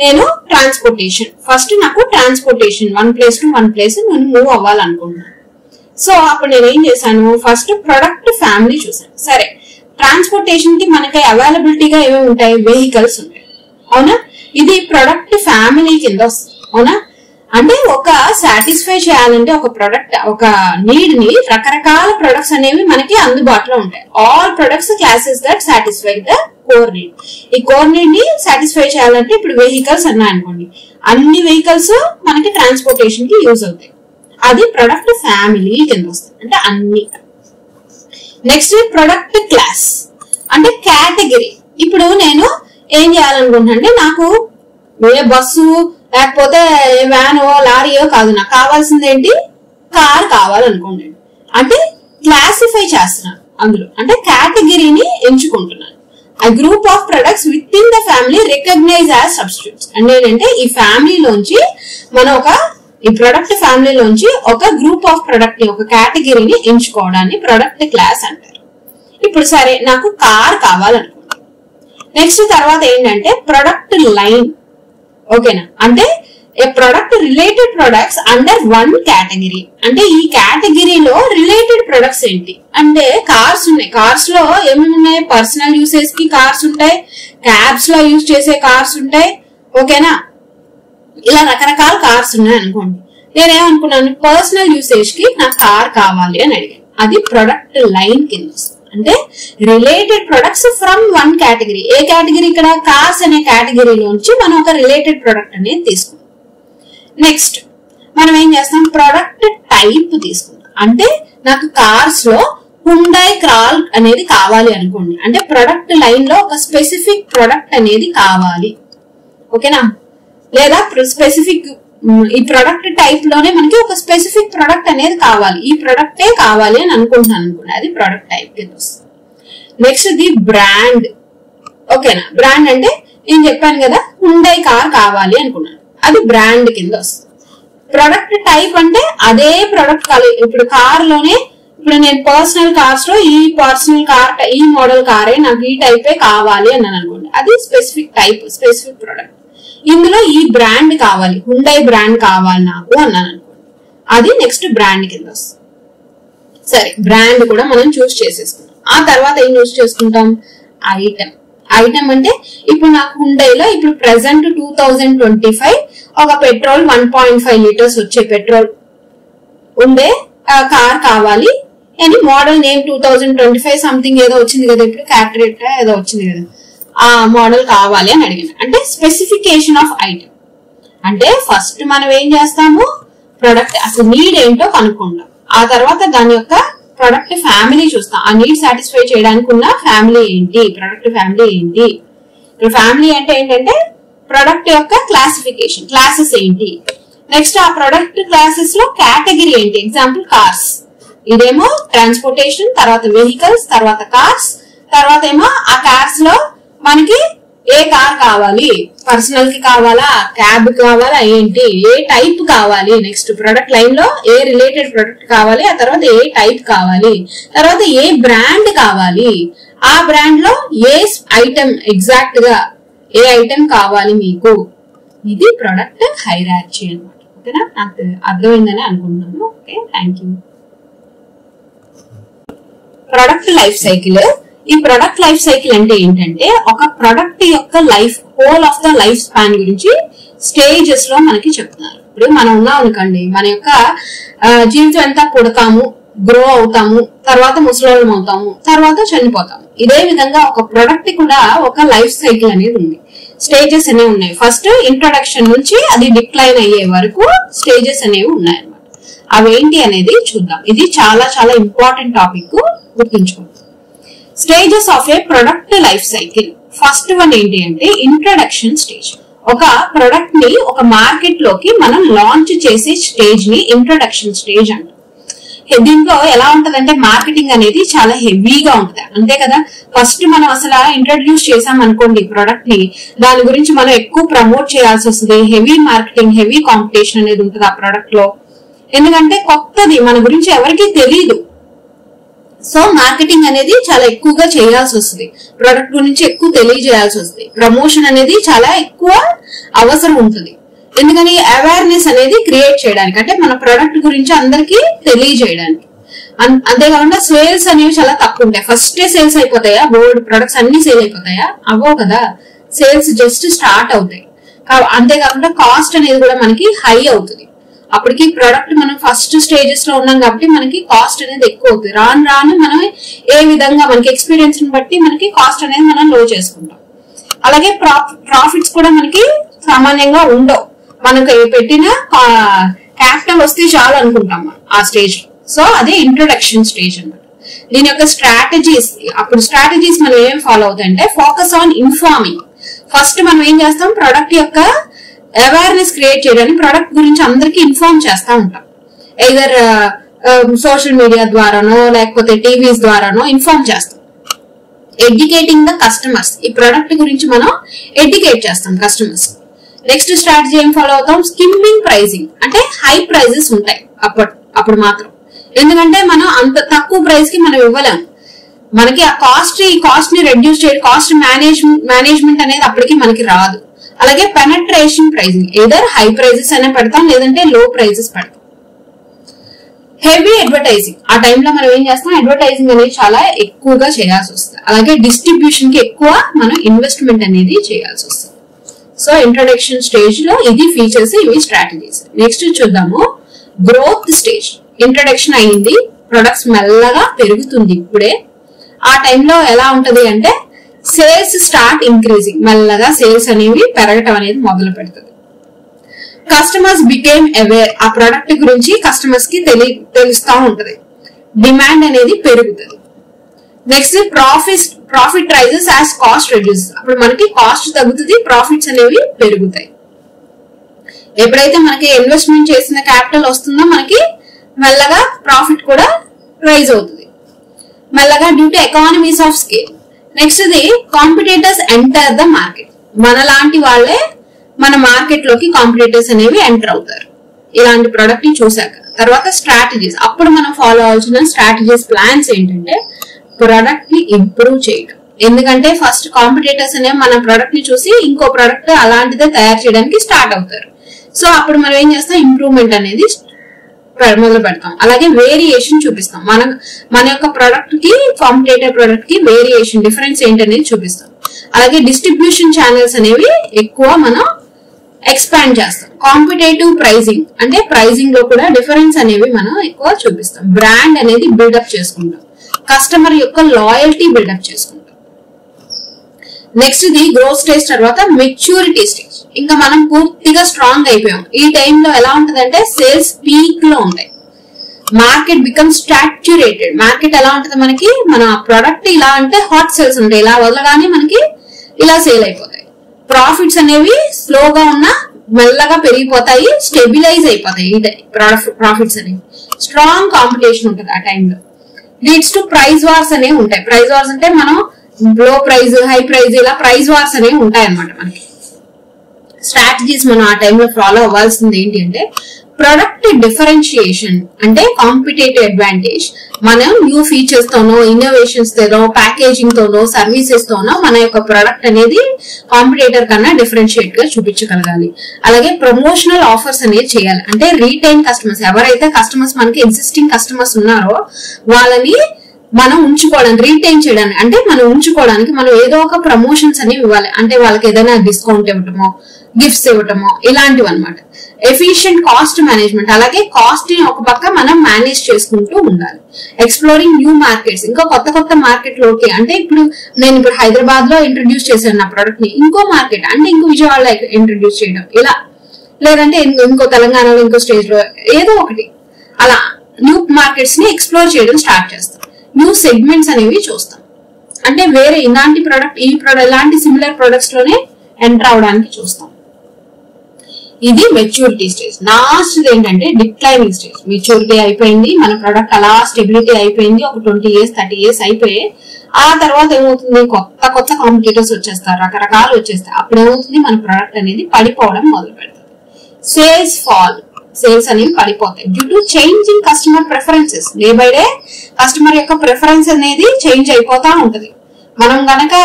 నేను ట్రాన్స్పోర్టేషన్, ఫస్ట్ నాకు transportation one place to one place నేను మూవ్ అవ్వాలనుకుంటున్నాను. సో అప్పుడు నేను ఏం చేశాను, ఫస్ట్ ప్రొడక్ట్ ఫ్యామిలీ చూసాను. సరే, ట్రాన్స్పోర్టేషన్ కి మనకి అవైలబిలిటీగా ఏమేమి ఉంటాయి? వెహికల్స్ ఉంటాయి. అవునా, ఇది ప్రొడక్ట్ ఫ్యామిలీ కింద వస్తుంది. అవునా, అంటే ఒక సాటిస్ఫై చేయాలంటే ఒక ప్రొడక్ట్, ఒక నీడ్ ని రకరకాల ప్రొడక్ట్స్ అనేవి మనకి అందుబాటులో ఉంటాయి. All products classes that satisfy the core need. ఈ కోర్ నీడ్ ని సాటిస్ఫై చేయాలంటే ఇప్పుడు వెహికల్స్ అన్నాయనుకోండి, అన్ని వెహికల్స్ మనకి ట్రాన్స్పోర్టేషన్ కి యూజ్ అవుతాయి. అది ప్రొడక్ట్ ఫ్యామిలీ కింద వస్తుంది, అంటే అన్ని. నెక్స్ట్ ప్రొడక్ట్ క్లాస్ అంటే కేటగిరీ. ఇప్పుడు నేను ఏం చేయాలనుకుంటున్నా అంటే నాకు ఏ బస్సు లేకపోతే వ్యానో లారీయో కాదు, నాకు కావాల్సింది ఏంటి? కార్ కావాలనుకోండి. అంటే క్లాసిఫై చేస్తున్నాను అందులో, అంటే కేటగిరీని ఎంచుకుంటున్నాను. ఆ group of products within the family recognize as substitutes. అంటే ఏంటంటే ఈ ఫ్యామిలీలోంచి మనం ఈ ప్రొడక్ట్ ఫ్యామిలీలోంచి ఒక గ్రూప్ ఆఫ్ ప్రొడక్ట్ ని, ఒక కేటగిరీని ఎంచుకోవడాన్ని ప్రొడక్ట్ క్లాస్ అంటారు. ఇప్పుడు సరే, నాకు కార్ కావాలనుకోండి. నెక్స్ట్ తర్వాత ఏంటంటే ప్రొడక్ట్ లైన్. ఓకేనా, అంటే a product related products under one category. అంటే ఈ కేటగిరీలో రిలేటెడ్ ప్రొడక్ట్స్ ఏంటి అంటే కార్స్ ఉన్నాయి. కార్స్ లో ఏమేమి ఉన్నాయి? పర్సనల్ యూసేజ్ కి కార్స్ ఉంటాయి, క్యాబ్స్ లో యూజ్ చేసే కార్స్ ఉంటాయి. ఓకేనా, ఇలా రకరకాల కార్స్ ఉన్నాయి అనుకోండి. నేనేమనుకున్నాను, పర్సనల్ యూసేజ్ కి నాకు కార్ కావాలి అని అడిగాను. అది ప్రొడక్ట్ లైన్ కింద వస్తుంది. అంటే related products from one category. A category? ఇక్కడ కార్స్ అనే కేటగిరీలోంచి మనం ఒక రిలేటెడ్ ప్రొడక్ట్ అనేది తీసుకుంటాం. నెక్స్ట్ మనం ఏం చేస్తాం? ప్రొడక్ట్ టైప్ తీసుకుంటాం. అంటే నాకు కార్స్ లో హుండాయ్ క్రాల్ అనేది కావాలి అనుకోండి, అంటే ప్రొడక్ట్ లైన్ లో ఒక స్పెసిఫిక్ ప్రొడక్ట్ అనేది కావాలి. ఓకేనా, లేదా స్పెసిఫిక్ ఈ ప్రొడక్ట్ టైప్ లోనే మనకి ఒక స్పెసిఫిక్ ప్రొడక్ట్ అనేది కావాలి, ఈ ప్రొడక్టే కావాలి అని అనుకుంటున్నాను అనుకోండి, అది ప్రొడక్ట్ టైప్ కింద వస్తుంది. Next the brand. ఓకేనా, బ్రాండ్ అంటే నేను చెప్పాను కదా, హుండాయ్ కార్ కావాలి అనుకున్నాను, అది బ్రాండ్ కింద వస్తుంది. ప్రొడక్ట్ టైప్ అంటే అదే ప్రొడక్ట్ కావాలి. ఇప్పుడు కార్ లోనే ఇప్పుడు నేను పర్సనల్ కార్స్ లో ఈ పర్సనల్ కార్, ఈ మోడల్ కారే నాకు ఈ టైపే కావాలి అన్నాను అనుకోండి, అది స్పెసిఫిక్ టైప్, స్పెసిఫిక్ ప్రొడక్ట్. ఇందులో ఈ బ్రాండ్ కావాలి, హుండాయ్ బ్రాండ్ కావాలి నాకు అన్నాను అనుకోండి, అది నెక్స్ట్ బ్రాండ్ కింద వస్తుంది. సరే, బ్రాండ్ కూడా మనం చూస్ చేసేసుకుంటాం. ఆ తర్వాత ఏం చూస్ చేసుకుంటాం? ఐటమ్. ఐటమ్ అంటే ఇప్పుడు నాకు హుండాయ్లో ఇప్పుడు ప్రెసెంట్ 2025 ఒక పెట్రోల్ 1.5 లీటర్స్ వచ్చే పెట్రోల్ ఉండే కార్ కావాలి అని, మోడల్ నేమ్ 2025 సంథింగ్ ఏదో వచ్చింది కదా, ఇప్పుడు క్యాటరేట్ ఏదో వచ్చింది కదా, ఆ మోడల్ కావాలి అని అడిగాను. అంటే స్పెసిఫికేషన్ ఆఫ్ ఐటమ్. అంటే ఫస్ట్ మనం ఏం చేస్తాము, ప్రొడక్ట్ అసలు నీడ్ ఏంటో కనుక్కుంటాం. ఆ తర్వాత దాని యొక్క ప్రొడక్ట్ ఫ్యామిలీ చూస్తాం. ఆ నీడ్ సాటిస్ఫై చేయడానికి ఉన్న ఫ్యామిలీ ఏంటి, ప్రొడక్ట్ ఫ్యామిలీ ఏంటి. ఇప్పుడు ఫ్యామిలీ అంటే ఏంటంటే ప్రొడక్ట్ యొక్క క్లాసిఫికేషన్, క్లాసెస్ ఏంటి. నెక్స్ట్ ఆ ప్రొడక్ట్ క్లాసెస్ లో కేటగిరీ ఏంటి. ఎగ్జాంపుల్ కార్స్, ఇదేమో ట్రాన్స్పోర్టేషన్, తర్వాత వెహికల్స్, తర్వాత కార్స్, తర్వాత ఏమో ఆ కార్స్ లో మనకి ఏ కార్ కావాలి, పర్సనల్ కి కావాలా, క్యాబ్ కావాలా, ఏంటి, ఏ టైప్ కావాలి. నెక్స్ట్ ప్రొడక్ట్ లైన్ లో ఏ రిలేటెడ్ ప్రొడక్ట్ కావాలి, ఆ తర్వాత ఏ టైప్ కావాలి, తర్వాత ఏ బ్రాండ్ కావాలి, ఆ బ్రాండ్ లో ఏ ఐటమ్ ఎగ్జాక్ట్ గా ఏ ఐటమ్ కావాలి మీకు. ఇది ప్రొడక్ట్ హైరార్చీ అన్నమాట. ఓకేనా, నాకు అర్థమైందని అనుకుంటున్నాను. Okay, thank you. Product life cycle ఈ ప్రొడక్ట్ లైఫ్ సైకిల్ అంటే ఏంటంటే ఒక ప్రొడక్ట్ యొక్క whole of the life span గురించి స్టేజెస్ లో మనకి చెప్తున్నారు. ఇప్పుడు మనం ఉన్నాం అనుకోండి, మన యొక్క జీవితం ఎంత పుడతాము, గ్రో అవుతాము, తర్వాత ముసలోళ్ళం అవుతాము, తర్వాత చనిపోతాము. ఇదే విధంగా ఒక ప్రొడక్ట్ కూడా ఒక లైఫ్ సైకిల్ అనేది ఉంది, స్టేజెస్ అనేవి ఉన్నాయి. ఫస్ట్ ఇంట్రొడక్షన్ నుంచి అది డిక్లైన్ అయ్యే వరకు స్టేజెస్ అనేవి ఉన్నాయి అన్నమాట. అవేంటి అనేది చూద్దాం. ఇది చాలా చాలా ఇంపార్టెంట్ టాపిక్, గుర్తుంచుకోండి. Stages of A product life cycle. First one ఏంటి అంటే ఇంట్రొడక్షన్ స్టేజ్. ఒక ప్రొడక్ట్ ని ఒక మార్కెట్ లోకి మనం లాంచ్ చేసే స్టేజ్ ని ఇంట్రొడక్షన్ స్టేజ్ అంటాం. దీంట్లో ఎలా ఉంటదంటే మార్కెటింగ్ అనేది చాలా హెవీగా ఉంటది, అంతే కదా. ఫస్ట్ మనం అసలు ఇంట్రడ్యూస్ చేసాం అనుకోండి ప్రొడక్ట్ ని, దాని గురించి మనం ఎక్కువ ప్రమోట్ చేయాల్సి వస్తుంది. హెవీ మార్కెటింగ్, హెవీ కాంపిటీషన్ అనేది ఉంటుంది ఆ ప్రొడక్ట్ లో. ఎందుకంటే కొత్తది, మన గురించి ఎవరికి తెలియదు. సో మార్కెటింగ్ అనేది చాలా ఎక్కువగా చేయాల్సి వస్తుంది, ప్రొడక్ట్ గురించి ఎక్కువ తెలియజేయాల్సి వస్తుంది. ప్రమోషన్ అనేది చాలా ఎక్కువ అవసరం ఉంటుంది. ఎందుకని అవేర్నెస్ అనేది క్రియేట్ చేయడానికి, అంటే మన ప్రొడక్ట్ గురించి అందరికి తెలియజేయడానికి. అంతేకాకుండా సేల్స్ అనేవి చాలా తక్కువ ఉంటాయి. ఫస్టే సేల్స్ అయిపోతాయా, బోర్డు ప్రొడక్ట్స్ అన్ని సేల్ అయిపోతాయా? అవ్వవు కదా, సేల్స్ జస్ట్ స్టార్ట్ అవుతాయి. అంతేకాకుండా కాస్ట్ అనేది కూడా మనకి హై అవుతుంది. అప్పటికి ప్రొడక్ట్ మనం ఫస్ట్ స్టేజెస్ లో ఉన్నాం కాబట్టి మనకి కాస్ట్ అనేది ఎక్కువ అవుతుంది. రాను రాను మనం ఏ విధంగా మనకి ఎక్స్పీరియన్స్ ని బట్టి మనకి కాస్ట్ అనేది మనం లో చేసుకుంటాం. అలాగే ప్రాఫిట్స్ కూడా మనకి సామాన్యంగా ఉండవు. మనకు పెట్టిన క్యాపిటల్ వస్తే చాలు అనుకుంటాం ఆ స్టేజ్ లో. సో అదే ఇంట్రొడక్షన్ స్టేజ్ అన్నమాట. దీని యొక్క స్ట్రాటజీస్, అప్పుడు స్ట్రాటజీస్ మనం ఏం ఫాలో అవుతాయంటే ఫోకస్ ఆన్ ఇన్ఫార్మింగ్. ఫస్ట్ మనం ఏం చేస్తాం, ప్రొడక్ట్ యొక్క అవేర్నెస్ క్రియేట్ చేయడానికి ప్రొడక్ట్ గురించి అందరికి ఇన్ఫార్మ్ చేస్తా ఉంటాం. ఎయిదర్ సోషల్ మీడియా ద్వారానో లేకపోతే టీవీస్ ద్వారానో ఇన్ఫార్మ్ చేస్తాం. ఎడ్యుకేటింగ్ ద కస్టమర్స్, ఈ ప్రొడక్ట్ గురించి మనం ఎడ్యుకేట్ చేస్తాం కస్టమర్స్. నెక్స్ట్ స్ట్రాటజీ ఏం ఫాలో అవుతాం, స్కిమ్మింగ్ ప్రైసింగ్. అంటే హై ప్రైజెస్ ఉంటాయి అప్పుడు మాత్రం, ఎందుకంటే మనం అంత తక్కువ ప్రైస్ కి మనం ఇవ్వలేం. మనకి ఆ కాస్ట్ ని రెడ్యూస్ చేయడం, కాస్ట్ మేనేజ్మెంట్ అనేది అప్పటికి మనకి రాదు. అలాగే penetration pricing, either high prices అనే పెడతాం లేదంటే లో ప్రైజెస్ పెడతాం. హెవీ అడ్వర్టైజింగ్, ఆ టైంలో మనం ఏం చేస్తాం, అడ్వర్టైజింగ్ అనేది చాలా ఎక్కువగా చేయాల్సి వస్తుంది. అలాగే డిస్ట్రిబ్యూషన్ కి ఎక్కువ మనం ఇన్వెస్ట్మెంట్ అనేది చేయాల్సి వస్తుంది. సో ఇంట్రొడక్షన్ స్టేజ్ లో ఇది ఫీచర్స్, ఇవి స్ట్రాటజీస్. నెక్స్ట్ చూద్దాము గ్రోత్ స్టేజ్. ఇంట్రొడక్షన్ అయ్యింది, ప్రొడక్ట్స్ మెల్లగా పెరుగుతుంది ఇప్పుడే. ఆ టైంలో ఎలా ఉంటది అంటే సేల్స్ స్టార్ట్ ఇంక్రీజింగ్, మెల్లగా సేల్స్ అనేవి పెరగటం అనేది మొదలు పెడుతుంది. కస్టమర్స్ బికేమ్ అవేర్, ఆ ప్రొడక్ట్ గురించి కస్టమర్స్ కి తెలుస్తా ఉంటది. డిమాండ్ అనేది పెరుగుతుంది. Next profit rises as cost reduce, అప్పుడు మనకి కాస్ట్ తగ్గుతుంది, ప్రాఫిట్స్ అనేవి పెరుగుతాయి. ఎప్పుడైతే మనకి ఇన్వెస్ట్మెంట్ చేసిన క్యాపిటల్ వస్తుందో మనకి మెల్లగా ప్రాఫిట్ కూడా రైజ్ అవుతుంది మెల్లగా, due to economies of scale. Next the competitors enter the market, మన లాంటి వాళ్ళే మన మార్కెట్ లోకి కాంపిటేటర్స్ అనేవి ఎంటర్ అవుతారు ఇలాంటి ప్రొడక్ట్ ని చూసాక. తర్వాత స్ట్రాటజీస్, అప్పుడు మనం ఫాలో అవ్వాల్సిన స్ట్రాటజీస్ ప్లాన్స్ ఏంటంటే ప్రొడక్ట్ ని ఇంప్రూవ్ చేయడం. ఎందుకంటే ఫస్ట్ కాంపిటేటర్స్ అనేవి మన ప్రొడక్ట్ ని చూసి ఇంకో ప్రొడక్ట్ అలాంటిదే తయారు చేయడానికి స్టార్ట్ అవుతారు. సో అప్పుడు మనం ఏం చేస్తాం, ఇంప్రూవ్మెంట్ అనేది మొదలు పెడతాం. అలాగే వేరియేషన్ చూపిస్తాం, మన యొక్క ప్రొడక్ట్ కి కాంపిటేటర్ ప్రొడక్ట్ కి వేరియేషన్, డిఫరెన్స్ ఏంటనేది చూపిస్తాం. అలాగే డిస్ట్రిబ్యూషన్ ఛానల్స్ అనేవి ఎక్కువ మనం ఎక్స్పాండ్ చేస్తాం. కాంపిటేటివ్ ప్రైజింగ్, అంటే ప్రైజింగ్ లో కూడా డిఫరెన్స్ అనేవి మనం ఎక్కువ చూపిస్తాం. బ్రాండ్ అనేది బిల్డప్ చేసుకుంటాం, కస్టమర్ యొక్క లాయల్టీ బిల్డప్ చేసుకుంటాం. నెక్స్ట్ ది గ్రోత్ స్టేజ్ తర్వాత మెచ్యూరిటీ స్టేజ్. ఇంకా మనం పూర్తిగా స్ట్రాంగ్ అయిపోయాం. ఈ టైంలో ఎలా ఉంటదంటే సేల్స్ పీక్ లో ఉంటాయి, మార్కెట్ బికమ్ సాచ్యురేటెడ్. మార్కెట్ ఎలా ఉంటది, మనకి మన ప్రొడక్ట్ ఇలా అంటే హాట్ సేల్స్ ఉంటాయి, ఇలా వదలగానే మనకి ఇలా సేల్ అయిపోతాయి. ప్రాఫిట్స్ అనేవి స్లోగా ఉన్నా మెల్లగా పెరిగిపోతాయి, స్టెబిలైజ్ అయిపోతాయి. ఈ ప్రాఫిట్స్ అనేవి స్ట్రాంగ్ కాంపిటీషన్ ఉంటుంది ఆ టైంలో. లీడ్స్ టు ప్రైస్ వార్స్ అనేవి ఉంటాయి. ప్రైస్ వార్స్ అంటే మనం లో ప్రైస్, హై ప్రైస్, ఇలా ప్రైస్ వార్స్ అనేవి ఉంటాయి అన్నమాట. మనకి స్ట్రాటజీస్ మనం ఆ టైంలో ఫాలో అవ్వాల్సింది ఏంటి అంటే ప్రొడక్ట్ డిఫరెన్షియేషన్, అంటే కాంపిటేటివ్ అడ్వాంటేజ్. మనం న్యూ ఫీచర్స్ తోనో, ఇన్నోవేషన్స్ తోనో, ప్యాకేజింగ్ తోనో, సర్వీసెస్ తోనో మన యొక్క ప్రొడక్ట్ అనేది కాంపిటేటర్ కన్నా డిఫరెన్షియేట్ గా చూపించగలగాలి. అలాగే ప్రమోషనల్ ఆఫర్స్ అనేది చేయాలి, అంటే రీటైన్ కస్టమర్స్, ఎవరైతే కస్టమర్స్ మనకి ఎగ్జిస్టింగ్ కస్టమర్స్ ఉన్నారో వాళ్ళని మనం ఉంచుకోవడానికి, రీటైన్ చేయడానికి, అంటే మనం ఉంచుకోవడానికి మనం ఏదో ఒక ప్రమోషన్స్ అనేవి ఇవ్వాలి. అంటే వాళ్ళకి ఏదైనా డిస్కౌంట్ ఇవ్వటమో, గిఫ్ట్స్ ఇవ్వటమో, ఇలాంటివి అనమాట. ఎఫిషియెంట్ కాస్ట్ మేనేజ్మెంట్, అలాగే కాస్ట్ ని ఒక పక్క మనం మేనేజ్ చేసుకుంటూ ఉండాలి. ఎక్స్ప్లోరింగ్ న్యూ మార్కెట్స్, ఇంకా కొత్త కొత్త మార్కెట్ లోకి, అంటే నేను ఇప్పుడు హైదరాబాద్ లో ఇంట్రడ్యూస్ చేశాను నా ప్రొడక్ట్ ని, ఇంకో మార్కెట్ అంటే ఇంకో విజయవాడలో ఇంట్రడ్యూస్ చేయడం, ఇలా లేదంటే ఇంకో తెలంగాణలో ఇంకో స్టేజ్ లో ఏదో ఒకటి, అలా న్యూ మార్కెట్స్ ని ఎక్స్ప్లోర్ చేయడం స్టార్ట్ చేస్తాం. న్యూ సెగ్మెంట్స్ అనేవి చూస్తాం, అంటే వేరే ఇలాంటి ప్రొడక్ట్ ఇలాంటి సిమిలర్ ప్రొడక్ట్స్ లోనే ఎంటర్ అవడానికి చూస్తాం. ఇది మెచ్యూరిటీ స్టేజ్. లాస్ట్ ఏంటంటే డిక్లైనింగ్ స్టేజ్. మెచ్యూరిటీ అయిపోయింది, మన ప్రొడక్ట్ అలా స్టెబిలిటీ అయిపోయింది, ఒక 20 years 30 years అయిపోయి ఆ తర్వాత ఏమవుతుంది, కొత్త కొత్త కాంపిటీటర్స్ వచ్చేస్తారు, రకరకాలు వచ్చేస్తాయి. అప్పుడు ఏమవుతుంది, మన ప్రొడక్ట్ అనేది పడిపోవడం మొదలు పెడుతుంది. సేల్స్ ఫాల్, సేల్స్ అనేవి పడిపోతాయి due to changing customer preferences. Day by day customer యొక్క ప్రిఫరెన్స్ అనేది చేంజ్ అయిపోతా ఉంటది. మనం గనక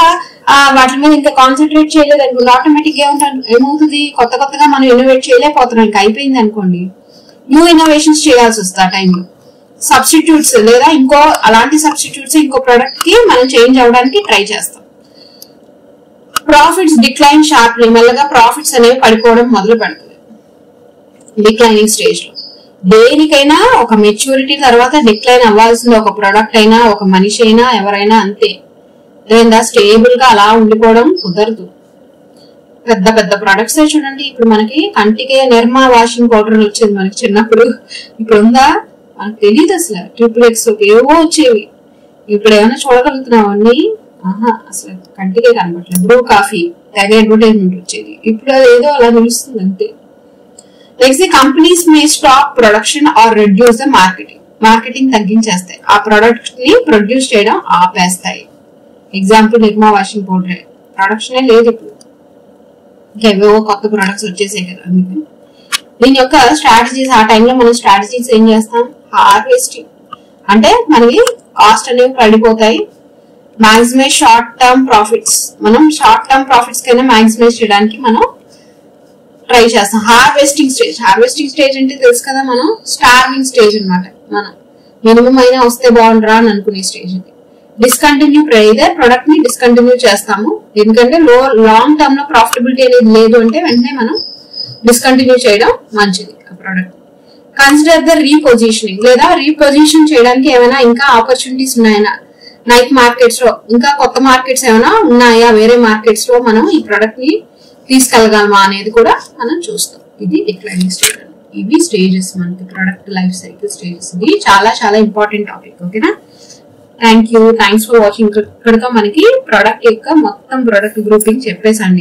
వాటి మీద ఇంకా కాన్సన్ట్రేట్ చేయలేదు అనుకోండి, ఆటోమేటిక్ గా ఏమవుతుంది, కొత్త కొత్తగా మనం ఇన్నోవేట్ చేయలేకపోతున్నాం, ఇంకా అయిపోయింది అనుకోండి. న్యూ ఇన్నోవేషన్స్ చేయాల్సి వస్తుంది ఆ టైంలో. సబ్స్టిట్యూట్స్ లేదా ఇంకో అలాంటి సబ్స్టిట్యూట్స్ ఇంకో ప్రొడక్ట్ కి మనం చేంజ్ అవడానికి ట్రై చేస్తాం. ప్రాఫిట్స్ డిక్లైన్ షార్ప్లీ, మెల్లగా ప్రాఫిట్స్ అనేవి పడిపోవడం మొదలు పెడుతుంది డిక్లైనింగ్ స్టేజ్ లో. దేనికైనా ఒక మెచ్యూరిటీ తర్వాత డిక్లైన్ అవ్వాల్సింది, ఒక ప్రొడక్ట్ అయినా ఒక మనిషి అయినా ఎవరైనా అంతే. లేదా స్టేబుల్ గా అలా ఉండిపోవడం కుదరదు. పెద్ద పెద్ద ప్రొడక్ట్స్ చూడండి, ఇప్పుడు మనకి కంటికే నిర్మా వాషింగ్ పౌడర్ వచ్చింది మనకి చిన్నప్పుడు, ఇప్పుడు ఉందా మనకు తెలియదు అసలు. XXX ఏవో వచ్చేవి, ఇప్పుడు ఏమైనా చూడగలుగుతున్నాం అన్ని? అసలు కంటికే కనబడలేదు. బ్రూ కాఫీ తెగ అడ్వర్టైజ్మెంట్ వచ్చేది, ఇప్పుడు అది ఏదో అలా నిలుస్తుంది అంతే. Next, companies may stop production or reduce the marketing తగ్గించేస్తాయి, ఆ ప్రొడక్ట్ ని ప్రొడ్యూస్ చేయడం ఆపేస్తాయి. Example Nirma washing powder production లేదు ఇప్పుడు, ఇంకేవో కొత్త ప్రొడక్ట్స్ వచ్చేసాయి కదా. అందుకని దీని యొక్క స్ట్రాటజీస్, ఆ టైంలో మనం స్ట్రాటజీస్ ఏం చేస్తాం, హార్వెస్టింగ్, అంటే మనకి కాస్ట్ అనేవి పడిపోతాయి. మాక్సిమైజ్ షార్ట్ టర్మ్ ప్రాఫిట్స్, మనం షార్ట్ టర్మ్ ప్రాఫిట్స్ కైనా మాక్సిమైజ్ చేయడానికి మనం ట్రై చేస్తాం. హార్వెస్టింగ్ స్టేజ్ అంటే తెలుసు కదా, మనం స్టార్వింగ్ స్టేజ్ అనమాట. మనం మినిమం అయినా వస్తే బాగుండరా అని అనుకునే స్టేజ్ ఇది. డిస్కంటిన్యూ, ఇదే ప్రొడక్ట్ ని డిస్కంటిన్యూ చేస్తాము, ఎందుకంటే లాంగ్ టర్మ్ లో ప్రాఫిటబిలిటీ అనేది లేదు అంటే వెంటనే మనం డిస్కంటిన్యూ చేయడం మంచిది ఆ ప్రొడక్ట్. కన్సిడర్ ద రీపొజిషనింగ్, లేదా రీపొజిషన్ చేయడానికి ఏమైనా ఇంకా ఆపర్చునిటీస్ ఉన్నాయా నైట్ మార్కెట్స్ లో, ఇంకా కొత్త మార్కెట్స్ ఏమైనా ఉన్నాయా వేరే మార్కెట్స్ లో, మనం ఈ ప్రొడక్ట్ ని తీసుకెళ్ళగలమా అనేది కూడా మనం చూస్తాం. ఇది డిక్లైనింగ్ స్టేజ్. ఇవి స్టేజెస్ మనకి ప్రొడక్ట్ లైఫ్ సైకిల్ స్టేజెస్. ఇది చాలా చాలా ఇంపార్టెంట్ టాపిక్. ఓకేనా, థ్యాంక్స్ ఫర్ వాచింగ్. ఇక్కడ మనకి ప్రొడక్ట్ యొక్క మొత్తం ప్రొడక్ట్ గ్రూపింగ్ చెప్పేసండి.